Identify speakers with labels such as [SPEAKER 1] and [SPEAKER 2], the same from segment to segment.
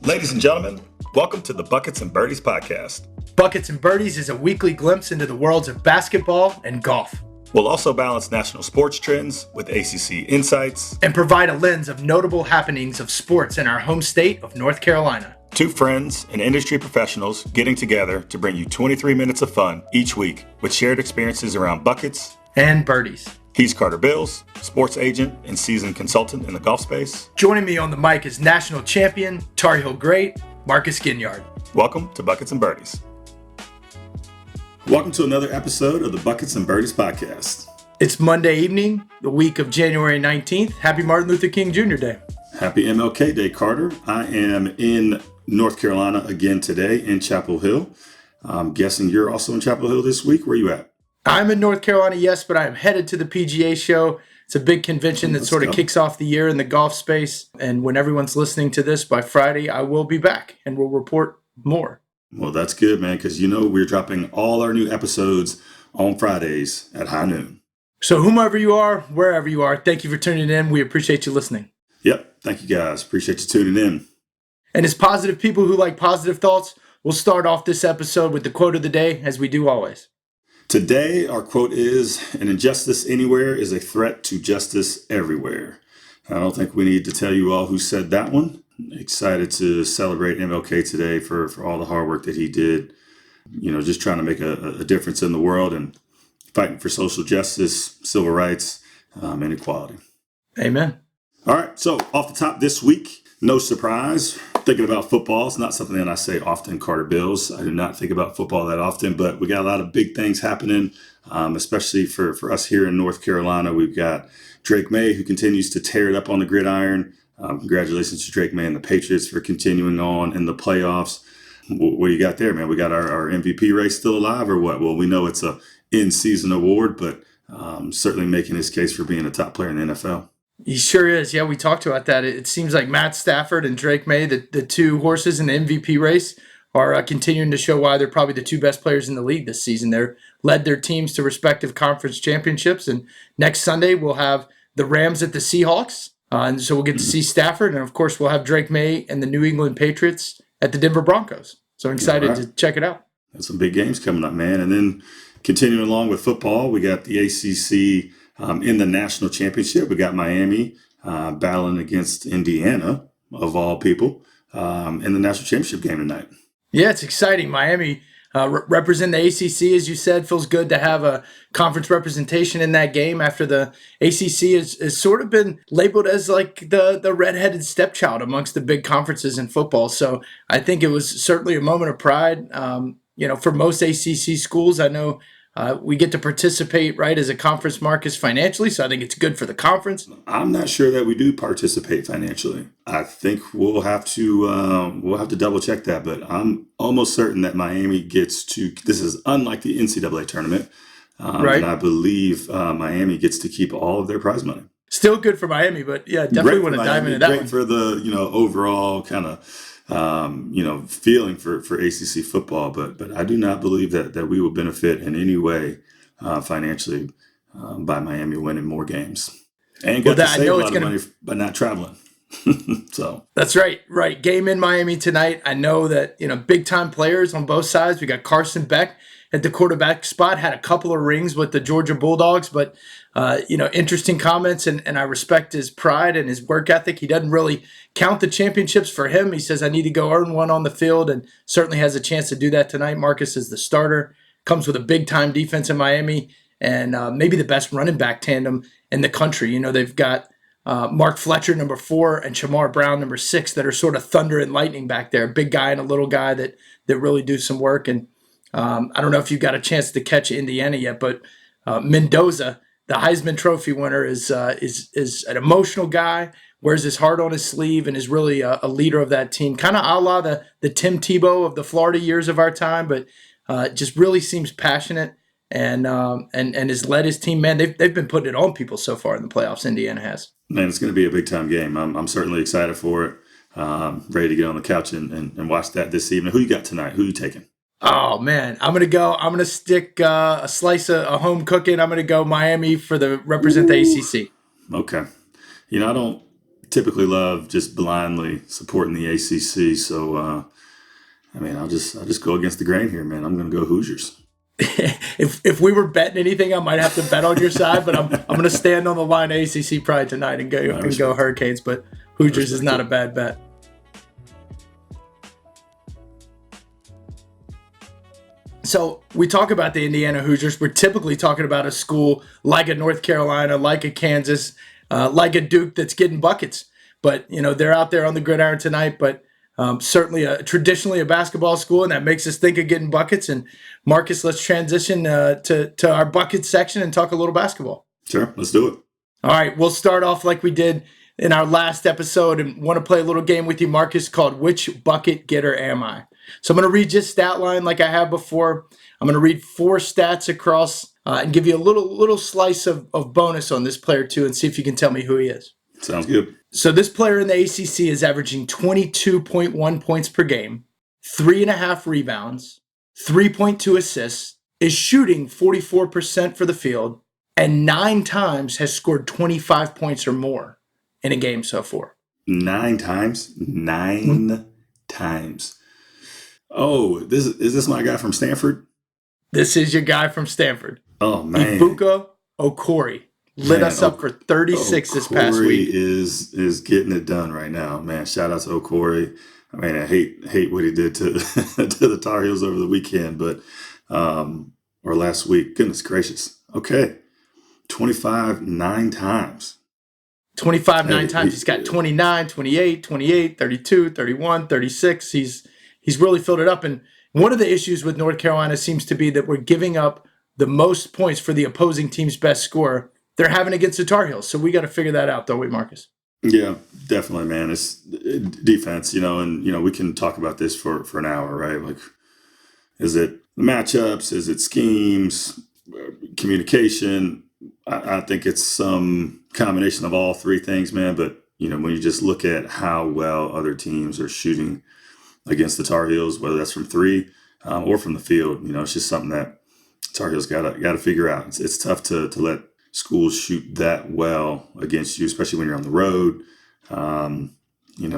[SPEAKER 1] Ladies and gentlemen, welcome to the Buckets and Birdies podcast.
[SPEAKER 2] Buckets and Birdies is a weekly glimpse into the worlds of basketball and golf.
[SPEAKER 1] We'll also balance national sports trends with ACC insights
[SPEAKER 2] and provide a lens of notable happenings of sports in our home state of North Carolina.
[SPEAKER 1] Two friends and industry professionals getting together to bring you 23 minutes of fun each week with shared experiences around buckets
[SPEAKER 2] and birdies.
[SPEAKER 1] He's Carter Bills, sports agent and seasoned consultant in the golf space.
[SPEAKER 2] Joining me on the mic is national champion, Tar Heel great, Marcus Ginyard.
[SPEAKER 1] Welcome to Buckets and Birdies. Welcome to another episode of the Buckets and Birdies podcast.
[SPEAKER 2] It's Monday evening, the week of January 19th. Happy Martin Luther King Jr. Day.
[SPEAKER 1] Happy MLK Day, Carter. I am in North Carolina again today in Chapel Hill. I'm guessing you're also in Chapel Hill this week. Where are you at?
[SPEAKER 2] I'm in North Carolina, yes, but I am headed to the PGA show. It's a big convention that sort of kicks off the year in the golf space. And when everyone's listening to this by Friday, I will be back and we'll report more.
[SPEAKER 1] Well, that's good, man, because you know we're dropping all our new episodes on Fridays at high noon.
[SPEAKER 2] So whomever you are, wherever you are, thank you for tuning in. We appreciate you listening.
[SPEAKER 1] Yep. Thank you, guys. Appreciate you tuning in.
[SPEAKER 2] And as positive people who like positive thoughts, we'll start off this episode with the quote of the day, as we do always.
[SPEAKER 1] Today, our quote is, "An injustice anywhere is a threat to justice everywhere." I don't think we need to tell you all who said that one. Excited to celebrate MLK today for all the hard work that he did, just trying to make a difference in the world and fighting for social justice, civil rights, and equality.
[SPEAKER 2] Amen.
[SPEAKER 1] All right, so off the top this week, no surprise, thinking about football. It's not something that I say often, Carter Bills. I do not think about football that often, but we got a lot of big things happening, especially for us here in North Carolina. We've got Drake May, who continues to tear it up on the gridiron. Congratulations to Drake May and the Patriots for continuing on in the playoffs. What do you got there, man? We got our MVP race still alive or what? Well, we know it's a in-season award, but certainly making his case for being a top player in the NFL.
[SPEAKER 2] He sure is. Yeah, we talked about that. It seems like Matt Stafford and Drake May, the two horses in the MVP race, are continuing to show why they're probably the two best players in the league this season. They're led their teams to respective conference championships. And next Sunday, we'll have the Rams at the Seahawks. And so we'll get to see Stafford. And, of course, we'll have Drake May and the New England Patriots at the Denver Broncos. So I'm excited to check it out.
[SPEAKER 1] There's some big games coming up, man. And then continuing along with football, we got the ACC in the national championship. We got Miami battling against Indiana, of all people, in the national championship game tonight.
[SPEAKER 2] Yeah, it's exciting. Miami represent the ACC, as you said. Feels good to have a conference representation in that game after the ACC has sort of been labeled as like the redheaded stepchild amongst the big conferences in football. So I think it was certainly a moment of pride. For most ACC schools, I know we get to participate, right, as a conference, Marcus, financially. So I think it's good for the conference. I'm
[SPEAKER 1] not sure that we do participate financially. I think we'll have to double check that. But I'm almost certain that Miami gets to. This is unlike the NCAA tournament,
[SPEAKER 2] right?
[SPEAKER 1] And I believe Miami gets to keep all of their prize money.
[SPEAKER 2] Still good for Miami, but yeah, definitely want to dive into that.
[SPEAKER 1] Great for the overall kind of. Feeling for ACC football, but I do not believe that we will benefit in any way financially by Miami winning more games and get to save a lot of money by not traveling. So
[SPEAKER 2] that's right. Game in Miami tonight. I know that big time players on both sides. We got Carson Beck at the quarterback spot, had a couple of rings with the Georgia Bulldogs, but interesting comments, and I respect his pride and his work ethic. He doesn't really count the championships for him. He says, I need to go earn one on the field, and certainly has a chance to do that tonight. Marcus is the starter, comes with a big-time defense in Miami, and maybe the best running back tandem in the country. They've got Mark Fletcher, number 4, and Shamar Brown, number 6, that are sort of thunder and lightning back there. A big guy and a little guy that really do some work. And I don't know if you got a chance to catch Indiana yet, but Mendoza, the Heisman Trophy winner, is an emotional guy, wears his heart on his sleeve, and is really a leader of that team. Kind of a la the Tim Tebow of the Florida years of our time, but just really seems passionate and has led his team. Man, they've been putting it on people so far in the playoffs. Indiana has.
[SPEAKER 1] Man, it's going to be a big time game. I'm certainly excited for it. Ready to get on the couch and watch that this evening. Who you got tonight? Who you taking?
[SPEAKER 2] Oh, man, I'm going to stick a slice of home cooking. I'm going to go Miami for represent the ACC.
[SPEAKER 1] Okay. I don't typically love just blindly supporting the ACC. So, I'll just go against the grain here, man. I'm going to go Hoosiers.
[SPEAKER 2] If we were betting anything, I might have to bet on your side, but I'm going to stand on the line ACC pride tonight and go Hurricanes. But Hoosiers is not a bad bet. So we talk about the Indiana Hoosiers. We're typically talking about a school like a North Carolina, like a Kansas, like a Duke that's getting buckets. But they're out there on the gridiron tonight. But certainly traditionally a basketball school, and that makes us think of getting buckets. And Marcus, let's transition to our bucket section and talk a little basketball.
[SPEAKER 1] Sure, let's do it.
[SPEAKER 2] All right, we'll start off like we did in our last episode and want to play a little game with you, Marcus, called Which Bucket Getter Am I? So I'm going to read just stat line like I have before. I'm going to read 4 stats across and give you a little slice of bonus on this player too, and see if you can tell me who he is.
[SPEAKER 1] Sounds good.
[SPEAKER 2] So this player in the ACC is averaging 22.1 points per game, 3.5 rebounds, 3.2 assists, is shooting 44% for the field, and 9 times has scored 25 points or more in a game so far.
[SPEAKER 1] 9 times? 9 times. Oh, is this my guy from Stanford?
[SPEAKER 2] This is your guy from Stanford.
[SPEAKER 1] Oh, man.
[SPEAKER 2] Ibuka Okori lit us up for 36 this past week.
[SPEAKER 1] Okori is getting it done right now, man. Shout out to Okori. I mean, I hate what he did to to the Tar Heels over the weekend, but or last week. Goodness gracious. Okay, 25 9 times.
[SPEAKER 2] 25 9 times. He's got 29, 28, 28, 32, 31, 36. He's really filled it up. And one of the issues with North Carolina seems to be that we're giving up the most points for the opposing team's best scorer they're having against the Tar Heels. So we got to figure that out, don't we, Marcus?
[SPEAKER 1] Yeah, definitely, man. It's defense, and we can talk about this for an hour, right? Like, is it matchups? Is it schemes? Communication? I think it's some combination of all 3 things, man. But when you just look at how well other teams are shooting against the Tar Heels, whether that's from 3 or from the field, it's just something that Tar Heels got to figure out. It's tough to let schools shoot that well against you, especially when you're on the road.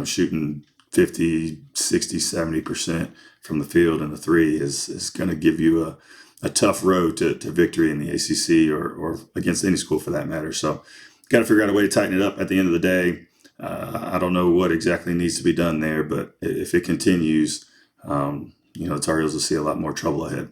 [SPEAKER 1] Shooting 50, 60, 70% from the field and the 3 is going to give you a tough road to victory in the ACC or against any school for that matter. So got to figure out a way to tighten it up at the end of the day. I don't know what exactly needs to be done there, but if it continues, the Tar Heels will see a lot more trouble ahead.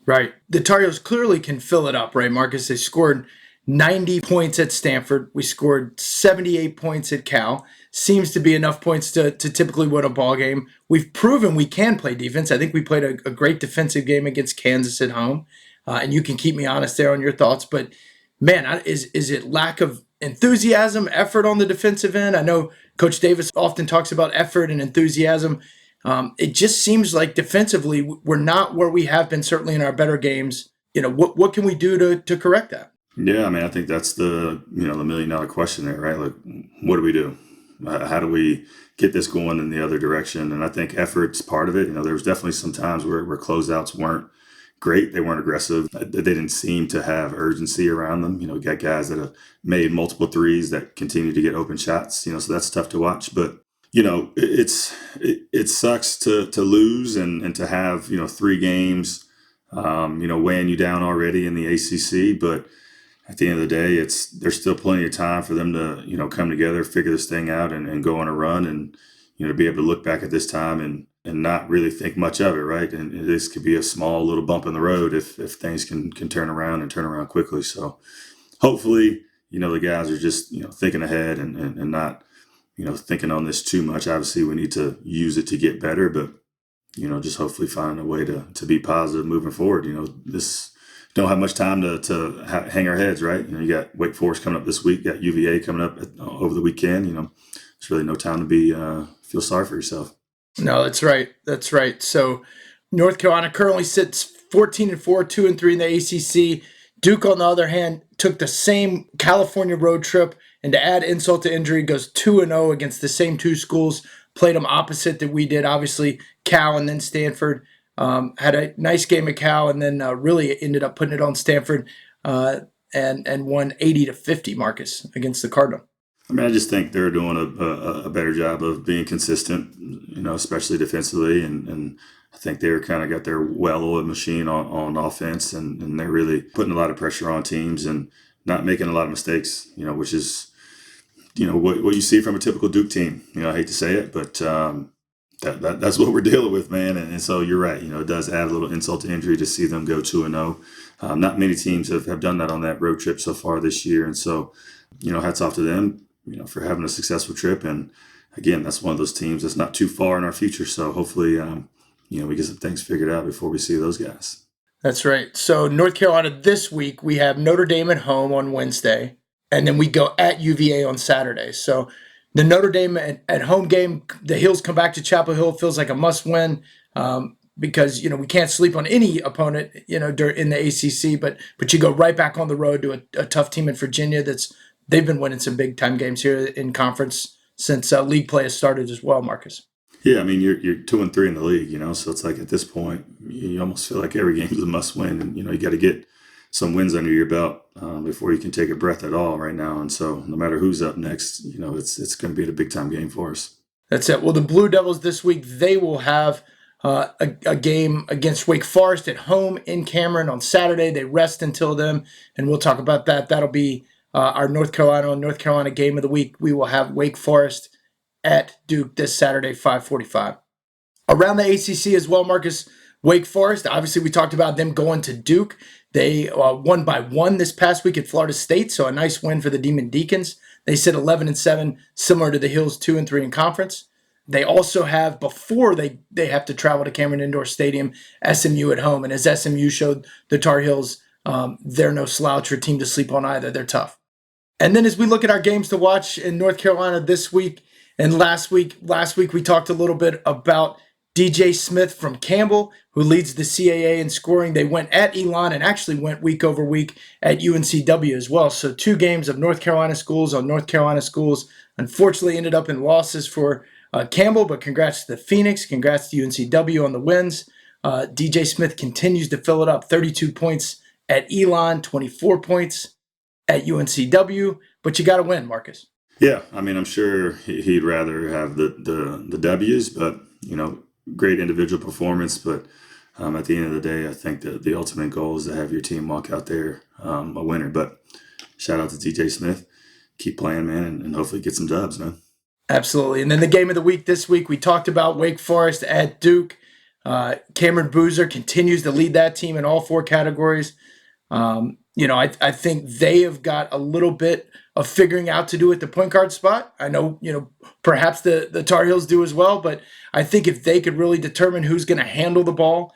[SPEAKER 2] Right. The Tar Heels clearly can fill it up, right, Marcus? They scored 90 points at Stanford. We scored 78 points at Cal. Seems to be enough points to typically win a ball game. We've proven we can play defense. I think we played a great defensive game against Kansas at home. And you can keep me honest there on your thoughts. But, man, is it lack of enthusiasm, effort on the defensive end? I know Coach Davis often talks about effort and enthusiasm. It just seems like defensively we're not where we have been, certainly in our better games. What can we do to correct that?
[SPEAKER 1] Yeah, I think that's the the $1 million question there, right? Like, what do we do? How do we get this going in the other direction? And I think effort's part of it. There was definitely some times where closeouts weren't great. They weren't aggressive. They didn't seem to have urgency around them. We got guys that have made multiple 3s that continue to get open shots. So that's tough to watch. But it sucks to lose and to have 3 games weighing you down already in the ACC. But at the end of the day, there's still plenty of time for them to come together, figure this thing out, and go on a run, and to be able to look back at this time and not really think much of it, right? And this could be a small little bump in the road if things can turn around and turn around quickly. So hopefully, the guys are just thinking ahead and not thinking on this too much. Obviously, we need to use it to get better, but just hopefully find a way to be positive moving forward. This don't have much time to hang our heads, right? You got Wake Forest coming up this week, got UVA coming up over the weekend. There's really no time to be feel sorry for yourself.
[SPEAKER 2] No, that's right. That's right. So North Carolina currently sits 14-4, 2-3 in the ACC. Duke, on the other hand, took the same California road trip, and to add insult to injury, goes 2-0 against the same 2 schools. Played them opposite that we did. Obviously, Cal and then Stanford. Had a nice game at Cal, and then really ended up putting it on Stanford and won 80-50, Marcus, against the Cardinal.
[SPEAKER 1] I mean, I just think they're doing a better job of being consistent, especially defensively. And I think they're kind of got their well-oiled machine on offense, and they're really putting a lot of pressure on teams and not making a lot of mistakes, which is, what you see from a typical Duke team. I hate to say it, but that's what we're dealing with, man. And so you're right. It does add a little insult to injury to see them go 2-0. Not many teams have done that on that road trip so far this year. And so, hats off to them, for having a successful trip. And again, that's one of those teams that's not too far in our future. So hopefully, we get some things figured out before we see those guys.
[SPEAKER 2] That's right. So North Carolina this week, we have Notre Dame at home on Wednesday, and then we go at UVA on Saturday. So the Notre Dame at home game, the Heels come back to Chapel Hill. It feels like a must-win because we can't sleep on any opponent in the ACC. But you go right back on the road to a tough team in Virginia. They've been winning some big-time games here in conference since league play has started as well, Marcus.
[SPEAKER 1] Yeah, I mean, you're 2-3 in the league, so it's like at this point, you almost feel like every game is a must win. And, you got to get some wins under your belt before you can take a breath at all right now. And so no matter who's up next, it's going to be a big time game for us.
[SPEAKER 2] That's it. Well, the Blue Devils this week, they will have a game against Wake Forest at home in Cameron on Saturday. They rest until then, and we'll talk about that. That'll be our North Carolina game of the week. We will have Wake Forest at Duke this Saturday, 5:45. Around the ACC as well, Marcus, Wake Forest, obviously we talked about them going to Duke. They won by 1 this past week at Florida State, so a nice win for the Demon Deacons. They sit 11-7, similar to the Heels 2-3 in conference. They also have, before they have to travel to Cameron Indoor Stadium, SMU at home. And as SMU showed the Tar Heels, they're no slouch or team to sleep on either. They're tough. And then as we look at our games to watch in North Carolina this week, and last week we talked a little bit about DJ Smith from Campbell, who leads the CAA in scoring. They went at Elon and actually went week over week at UNCW as well. So 2 games of North Carolina schools on North Carolina schools. Unfortunately ended up in losses for Campbell, but congrats to the Phoenix. Congrats to UNCW on the wins. DJ Smith continues to fill it up. 32 points at Elon, 24 points at UNCW. But you got to win, Marcus.
[SPEAKER 1] Yeah, I mean, I'm sure he'd rather have the W's, but, great individual performance. But at the end of the day, I think that the ultimate goal is to have your team walk out there a winner. But shout out to DJ Smith. Keep playing, man, and hopefully get some dubs, man.
[SPEAKER 2] Absolutely. And then the game of the week this week, we talked about Wake Forest at Duke. Cameron Boozer continues to lead that team in all 4 categories. I think they have got a little bit of figuring out to do at the point guard spot. I know, perhaps the Tar Heels do as well, but I think if they could really determine who's going to handle the ball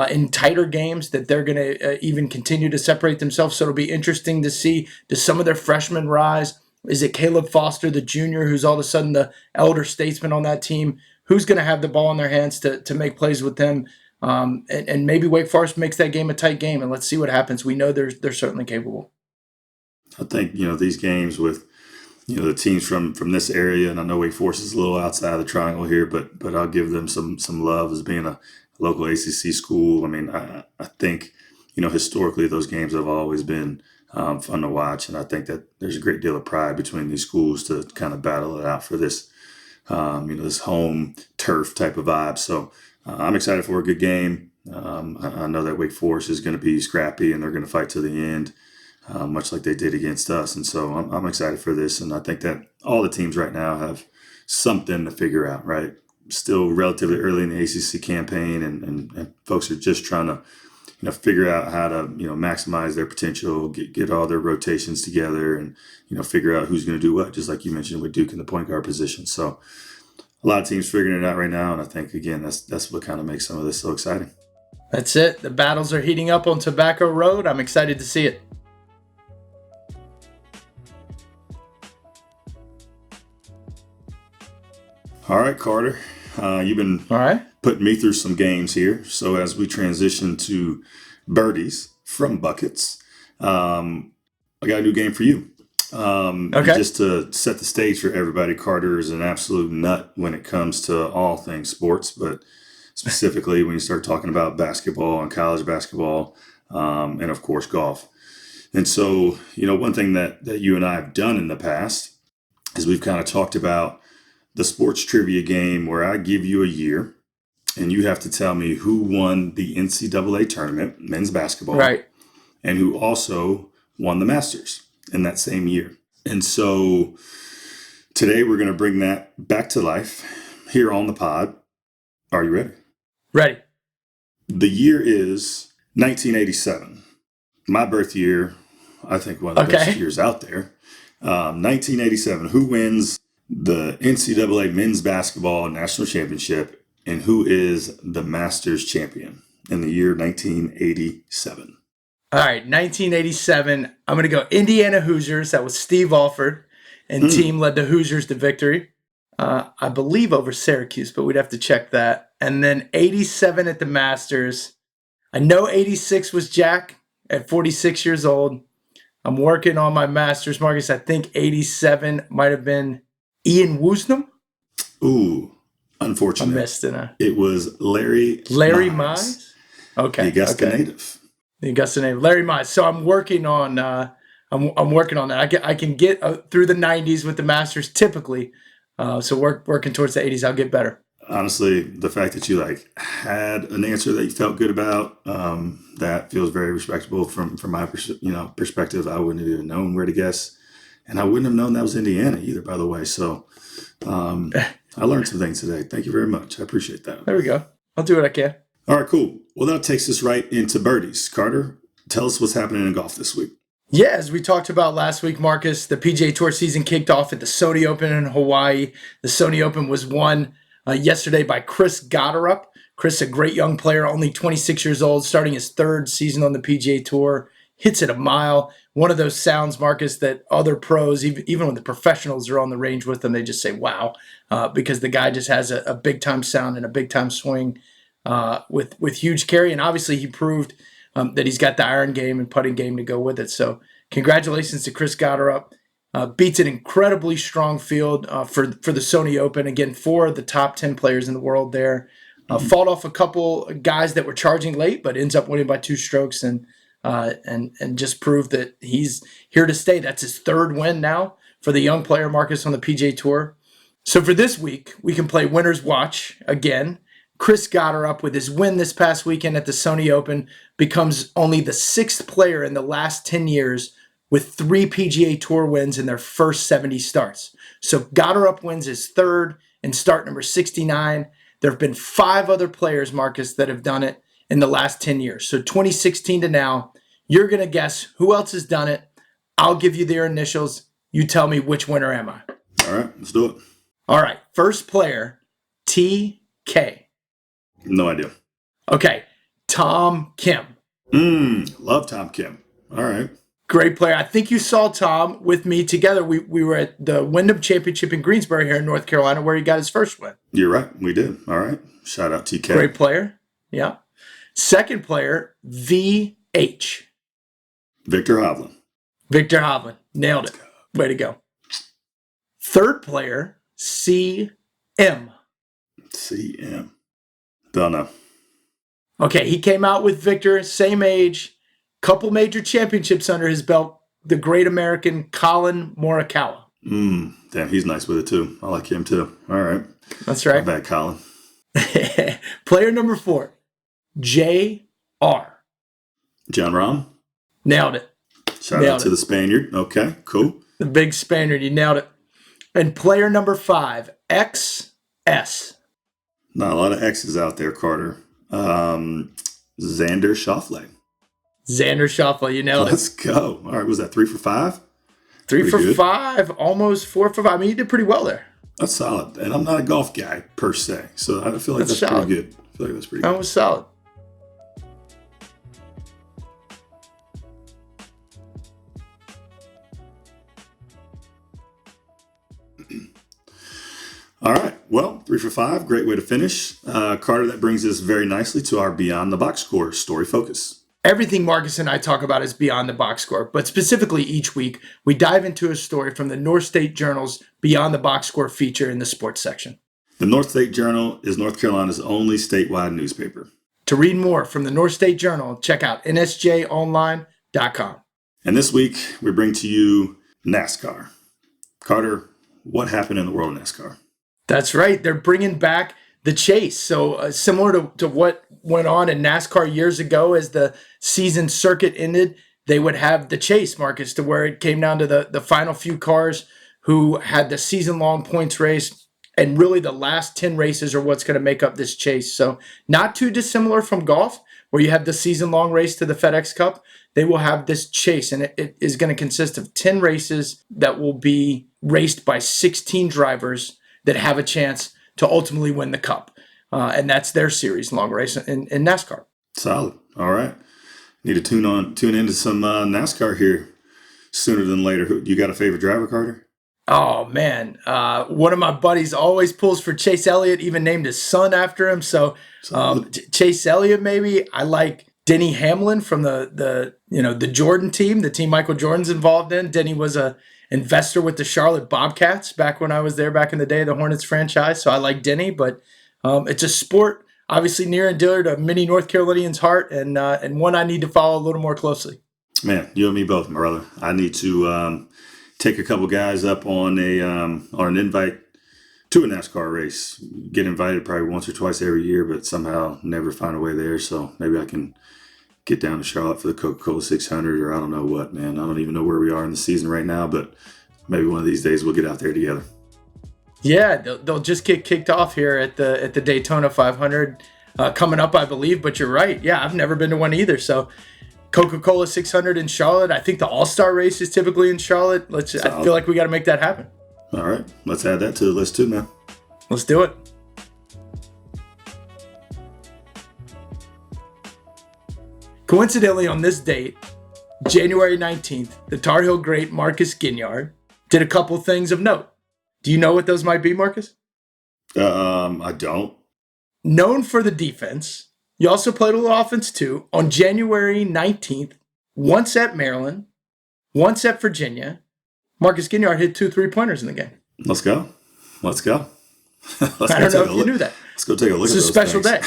[SPEAKER 2] in tighter games, that they're going to even continue to separate themselves. So it'll be interesting to see, does some of their freshmen rise? Is it Caleb Foster, the junior, who's all of a sudden the elder statesman on that team? Who's going to have the ball in their hands to make plays with them? And maybe Wake Forest makes that game a tight game, and let's see what happens. We know they're certainly capable.
[SPEAKER 1] I think, these games with, the teams from this area, and I know Wake Forest is a little outside of the triangle here, but I'll give them some love as being a local ACC school. I mean, I think, historically those games have always been fun to watch, and I think that there's a great deal of pride between these schools to kind of battle it out for this, this home turf type of vibe. So I'm excited for a good game. I know that Wake Forest is going to be scrappy and they're going to fight to the end, much like they did against us. And so I'm excited for this. And I think that all the teams right now have something to figure out, right? Still relatively early in the ACC campaign, and folks are just trying to, figure out how to, maximize their potential, get all their rotations together, and, figure out who's going to do what, just like you mentioned with Duke in the point guard position. So a lot of teams figuring it out right now, and I think, again, that's what kind of makes some of this so exciting.
[SPEAKER 2] That's it. The battles are heating up on Tobacco Road. I'm excited to see it.
[SPEAKER 1] All right, Carter. You've been putting me through some games here. So as we transition to birdies from buckets, I got a new game for you. Just to set the stage for everybody, Carter is an absolute nut when it comes to all things sports, but specifically when you start talking about basketball and college basketball, and of course golf. And so, one thing that you and I have done in the past is we've kind of talked about the sports trivia game where I give you a year and you have to tell me who won the NCAA tournament, men's basketball,
[SPEAKER 2] Right.
[SPEAKER 1] and who also won the Masters in that same year. And so today we're going to bring that back to life here on the pod. Are you ready?
[SPEAKER 2] Ready.
[SPEAKER 1] The year is 1987. My birth year, I think one of the best years out there. 1987. Who wins the NCAA men's basketball national championship and who is the Masters champion in the year 1987?
[SPEAKER 2] All right, 1987. I'm going to go Indiana Hoosiers. That was Steve Alford, and team led the Hoosiers to victory. I believe over Syracuse, but we'd have to check that. And then 87 at the Masters. I know 86 was Jack at 46 years old. I'm working on my Masters, Marcus. I think 87 might have been Ian Woosnam.
[SPEAKER 1] Ooh, unfortunate.
[SPEAKER 2] I missed it.
[SPEAKER 1] It was Larry
[SPEAKER 2] Mize. Okay.
[SPEAKER 1] The Augusta native.
[SPEAKER 2] The Augusta native, Larry Mize. So I'm working on. I'm working on that. I can get through the 90s with the Masters typically. So working towards the 80s, I'll get better.
[SPEAKER 1] Honestly, the fact that you had an answer that you felt good about, that feels very respectable from my perspective. I wouldn't have even known where to guess, and I wouldn't have known that was Indiana either. By the way, so I learned some things today. Thank you very much. I appreciate that.
[SPEAKER 2] There we go. I'll do what I can.
[SPEAKER 1] All right, cool. Well, that takes us right into birdies. Carter, tell us what's happening in golf this week.
[SPEAKER 2] Yeah, as we talked about last week, Marcus, the PGA Tour season kicked off at the Sony Open in Hawaii. The Sony Open was won yesterday by Chris Gotterup. Chris, a great young player, only 26 years old, starting his third season on the PGA Tour. Hits it a mile. One of those sounds, Marcus, that other pros, even when the professionals are on the range with them, they just say, wow, because the guy just has a big-time sound and a big-time swing with huge carry. And obviously he proved that he's got the iron game and putting game to go with it. So congratulations to Chris Gotterup. Beats an incredibly strong field for the Sony Open. Again, 4 of the top 10 players in the world there. Fought off a couple guys that were charging late, but ends up winning by 2 strokes and just proved that he's here to stay. That's his 3rd win now for the young player, Marcus, on the PGA Tour. So for this week, we can play Winner's Watch again. Chris Gotterup, with his win this past weekend at the Sony Open, becomes only the 6th player in the last 10 years with 3 PGA Tour wins in their first 70 starts. So Gotterup wins his 3rd in start number 69. There have been 5 other players, Marcus, that have done it in the last 10 years. So 2016 to now, you're going to guess who else has done it. I'll give you their initials. You tell me which winner am I.
[SPEAKER 1] All right, let's do it.
[SPEAKER 2] All right, first player, TK.
[SPEAKER 1] No idea.
[SPEAKER 2] Okay, Tom Kim.
[SPEAKER 1] Love Tom Kim. All right.
[SPEAKER 2] Great player. I think you saw Tom with me together. We were at the Wyndham Championship in Greensboro here in North Carolina where he got his first win.
[SPEAKER 1] You're right. We did. All right. Shout out TK.
[SPEAKER 2] Great player. Yeah. Second player, VH.
[SPEAKER 1] Victor Hovland.
[SPEAKER 2] Victor Hovland. Nailed it. Way to go. Third player, CM.
[SPEAKER 1] CM. Don't know.
[SPEAKER 2] Okay, he came out with Victor, same age, couple major championships under his belt. The great American Colin Morikawa.
[SPEAKER 1] Damn, he's nice with it too. I like him too. All right.
[SPEAKER 2] That's right.
[SPEAKER 1] Not bad, Colin.
[SPEAKER 2] Player number 4, JR.
[SPEAKER 1] John Rahm.
[SPEAKER 2] Nailed it.
[SPEAKER 1] Shout out to the Spaniard. Okay, cool.
[SPEAKER 2] The big Spaniard, you nailed it. And player number 5, XS.
[SPEAKER 1] Not a lot of X's out there, Carter. Xander Schauffele.
[SPEAKER 2] Xander Schauffele, you nailed it.
[SPEAKER 1] Let's go. All right, was that 3 for 5?
[SPEAKER 2] 3 for 5, almost 4 for 5. I mean, you did pretty well there.
[SPEAKER 1] That's solid. And I'm not a golf guy per se, so I feel like that's pretty good. I feel like that's pretty good.
[SPEAKER 2] That was solid.
[SPEAKER 1] All right. Well, 3 for 5. Great way to finish. Carter, that brings us very nicely to our Beyond the Box Score story focus.
[SPEAKER 2] Everything Marcus and I talk about is Beyond the Box Score, but specifically each week, we dive into a story from the North State Journal's Beyond the Box Score feature in the sports section.
[SPEAKER 1] The North State Journal is North Carolina's only statewide newspaper.
[SPEAKER 2] To read more from the North State Journal, check out nsjonline.com.
[SPEAKER 1] And this week, we bring to you NASCAR. Carter, what happened in the world of NASCAR?
[SPEAKER 2] That's right. They're bringing back the chase. So similar to what went on in NASCAR years ago as the season circuit ended, they would have the chase, Marcus, to where it came down to the final few cars who had the season-long points race. And really the last 10 races are what's going to make up this chase. So not too dissimilar from golf, where you have the season-long race to the FedEx Cup. They will have this chase, and it is going to consist of 10 races that will be raced by 16 drivers that have a chance to ultimately win the Cup. And that's their series-long race in NASCAR.
[SPEAKER 1] Solid. All right. Need to tune into some NASCAR here sooner than later. You got a favorite driver, Carter?
[SPEAKER 2] Oh, man. One of my buddies always pulls for Chase Elliott, even named his son after him. So Chase Elliott, maybe. I like Denny Hamlin from the Jordan team, the team Michael Jordan's involved in. Denny was a investor with the Charlotte Bobcats back when I was there back in the day, the Hornets franchise. So I like Denny, but it's a sport obviously near and dear to many North Carolinians' heart, and one I need to follow a little more closely.
[SPEAKER 1] Man, you and me both, my brother. I need to take a couple guys up on an invite to a NASCAR race. Get invited probably once or twice every year, but somehow never find a way there. So maybe I can get down to Charlotte for the Coca-Cola 600, or I don't know what, man. I don't even know where we are in the season right now, but maybe one of these days we'll get out there together.
[SPEAKER 2] Yeah, they'll just get kicked off here at the Daytona 500 coming up, I believe. But you're right. Yeah, I've never been to one either. So Coca-Cola 600 in Charlotte. I think the All-Star race is typically in Charlotte. I feel like we got to make that happen.
[SPEAKER 1] All right, let's add that to the list too, man.
[SPEAKER 2] Let's do it. Coincidentally, on this date, January 19th, the Tar Heel great Marcus Ginyard did a couple things of note. Do you know what those might be, Marcus?
[SPEAKER 1] I don't.
[SPEAKER 2] Known for the defense, you also played a little offense too. On January 19th, once at Maryland, once at Virginia, Marcus Ginyard hit 2 3-pointers in the game.
[SPEAKER 1] Let's go. I
[SPEAKER 2] don't know if you knew that.
[SPEAKER 1] Let's go take a look at those.
[SPEAKER 2] It's a special day.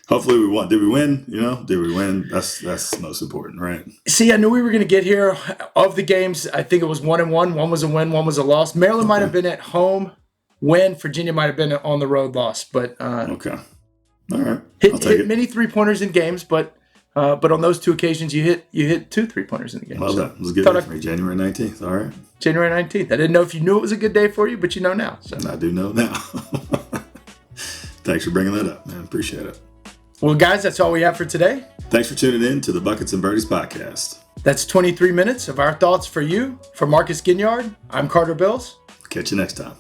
[SPEAKER 1] Hopefully we won. Did we win? Did we win? That's most important, right?
[SPEAKER 2] See, I knew we were going to get here. Of the games, I think it was 1-1. One was a win, one was a loss. Maryland might have been at home win. Virginia might have been on the road loss. But
[SPEAKER 1] okay. All right.
[SPEAKER 2] Hit many 3-pointers in games, but on those 2 occasions you hit 2 3-pointers in the game.
[SPEAKER 1] Well, that was a good day for me. January 19th. All right.
[SPEAKER 2] January 19th. I didn't know if you knew it was a good day for you, but you know now. So.
[SPEAKER 1] I do know now. Thanks for bringing that up, man. Appreciate it.
[SPEAKER 2] Well, guys, that's all we have for today.
[SPEAKER 1] Thanks for tuning in to the Buckets and Birdies podcast.
[SPEAKER 2] That's 23 minutes of our thoughts for you. For Marcus Ginyard, I'm Carter Bills.
[SPEAKER 1] Catch you next time.